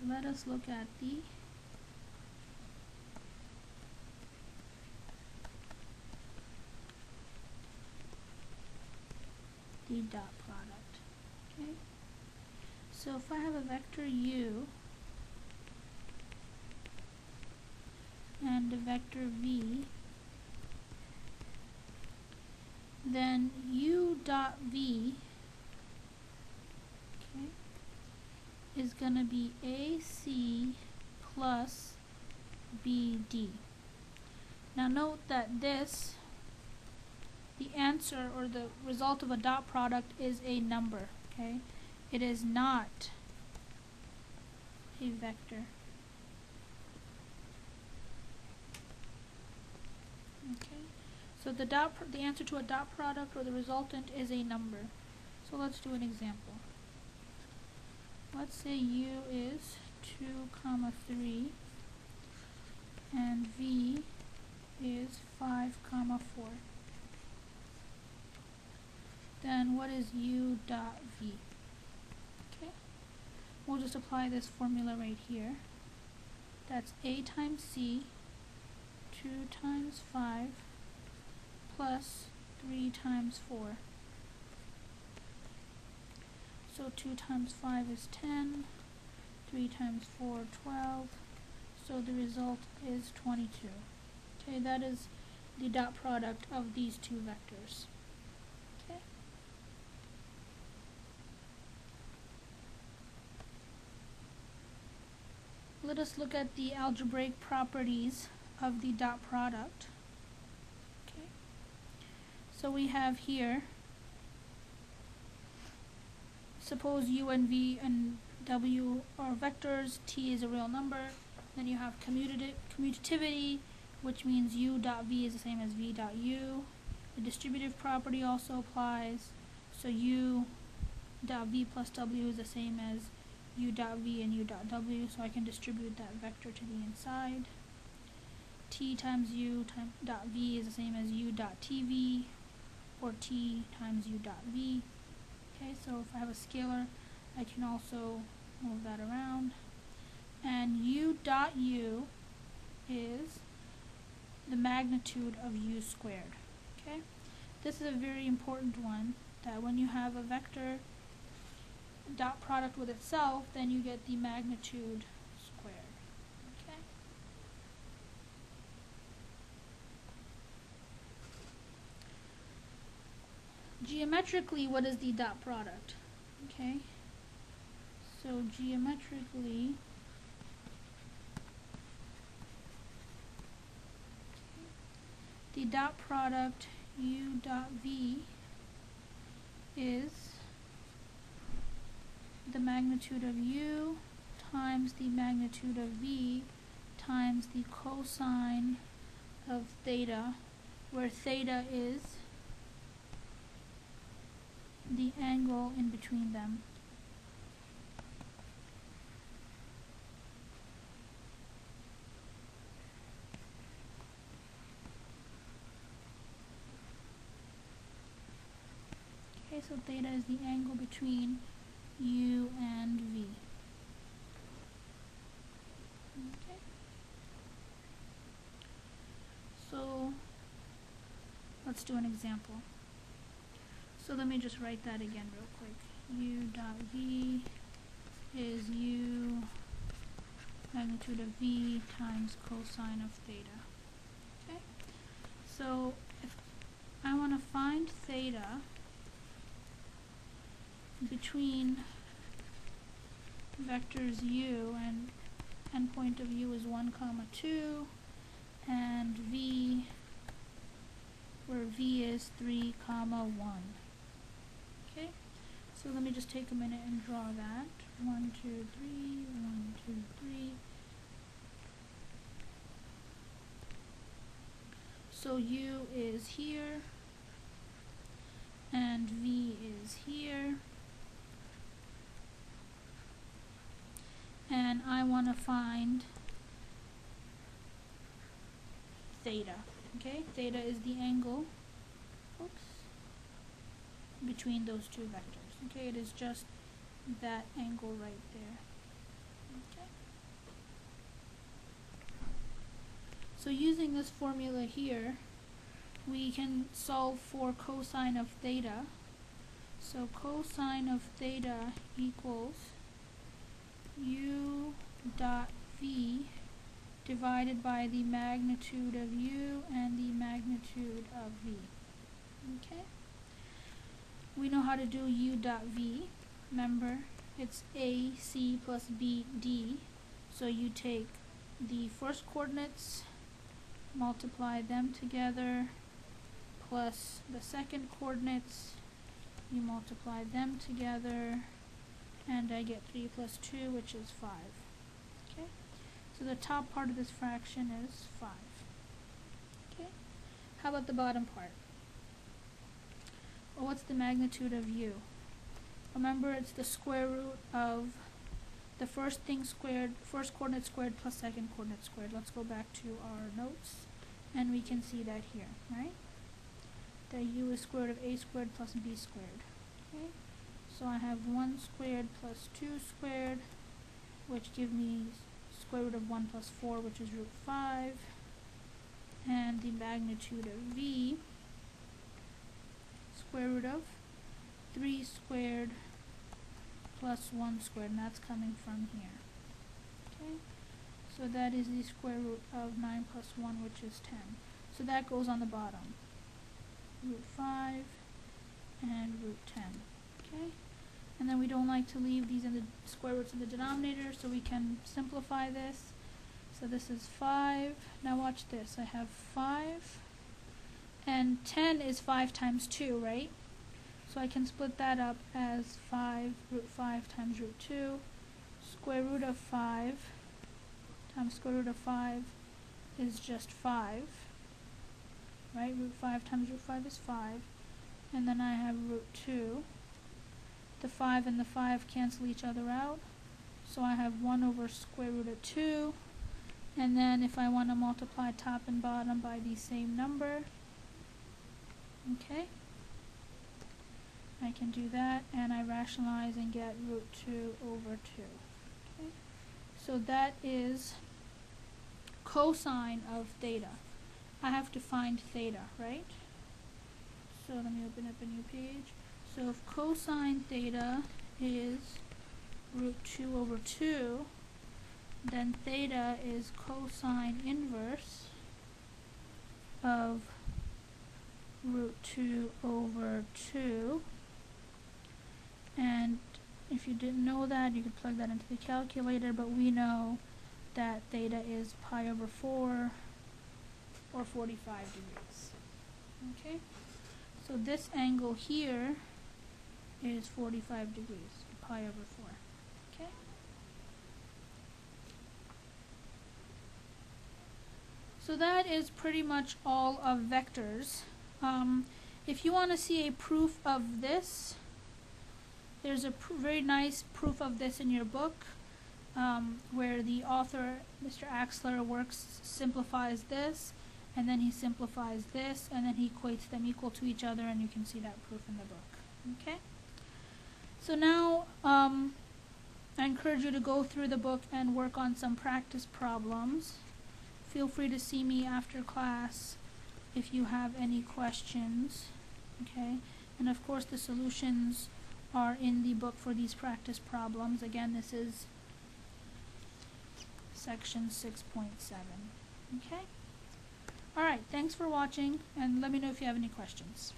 let us look at the dot product. Okay, so if I have a vector u and a vector v, then u dot v, okay, is going to be AC plus BD. Now note that this, the answer or the result of a dot product, is a number. Okay, it is not a vector. Okay, so the answer to a dot product or the resultant is a number. So let's do an example. Let's say u is 2, 3 and v is 5, 4. Then what is u dot v? Okay, we'll just apply this formula right here. That's a times c, 2 times 5 plus 3 times 4. So 2 times 5 is 10, 3 times 4, 12, so the result is 22. Okay, that is the dot product of these two vectors. Okay. Let us look at the algebraic properties of the dot product. Okay. So we have here, suppose u and v and w are vectors, t is a real number. Then you have commutativity, which means u dot v is the same as v dot u. The distributive property also applies, so u dot v plus w is the same as u dot v and u dot w, so I can distribute that vector to the inside. T times u dot v is the same as u dot tv, or t times u dot v. Okay, so if I have a scalar, I can also move that around. And u dot u is the magnitude of u squared. Okay, this is a very important one, that when you have a vector dot product with itself, then you get the magnitude squared. Okay. Geometrically, what is the dot product? Okay, so geometrically, the dot product u dot v is the magnitude of u times the magnitude of v times the cosine of theta, where theta is the angle in between them. Okay, so theta is the angle between u and v. Okay. So let's do an example. So let me just write that again real quick. U dot v is u magnitude of v times cosine of theta. Okay. So if I want to find theta between vectors u, and endpoint of u is 1, 2, and v, where v is 3, 1. Okay, so let me just take a minute and draw that. 1, 2, 3, 1, 2, 3. So u is here, and v is here. And I want to find theta. Okay, theta is the angle between those two vectors. Okay, it is just that angle right there. Okay. So using this formula here, we can solve for cosine of theta. So cosine of theta equals u dot v divided by the magnitude of u and the magnitude of v. Okay? We know how to do u dot v. Remember, it's AC plus BD. So you take the first coordinates, multiply them together, plus the second coordinates, you multiply them together, and I get 3 plus 2, which is 5. Okay? So the top part of this fraction is 5. Okay? How about the bottom part? Well, what's the magnitude of u? Remember, it's the square root of the first thing squared, first coordinate squared plus second coordinate squared. Let's go back to our notes, and we can see that here, right? That u is square root of a squared plus b squared. Okay? So I have 1 squared plus 2 squared, which give me square root of 1 plus 4, which is root 5. And the magnitude of v, square root of 3 squared plus 1 squared, and that's coming from here. Okay? So that is the square root of 9 plus 1, which is 10. So that goes on the bottom. Root 5 and root 10. Okay? And then we don't like to leave these in the square roots in the denominator, so we can simplify this. So this is 5. Now watch this. I have 5, and 10 is 5 times 2, right? So I can split that up as 5 root 5 times root 2. Square root of 5 times square root of 5 is just 5. Right? Root 5 times root 5 is 5. And then I have root 2. The 5 and the 5 cancel each other out. So I have 1 over square root of 2. And then if I want to multiply top and bottom by the same number, okay, I can do that, and I rationalize and get root 2 over 2. Okay? So that is cosine of theta. I have to find theta, right? So let me open up a new page. So if cosine theta is root 2 over 2, then theta is cosine inverse of root 2 over 2. And if you didn't know that, you could plug that into the calculator, but we know that theta is pi over 4, or 45 degrees. Okay? So this angle here is 45 degrees, pi over 4. Okay? So that is pretty much all of vectors. If you want to see a proof of this, there's a very nice proof of this in your book, where the author, Mr. Axler, simplifies this, and then he simplifies this, and then he equates them equal to each other, and you can see that proof in the book. Okay? So now, I encourage you to go through the book and work on some practice problems. Feel free to see me after class if you have any questions. Okay? And of course the solutions are in the book for these practice problems. Again, this is section 6.7. Okay? Alright, thanks for watching, and let me know if you have any questions.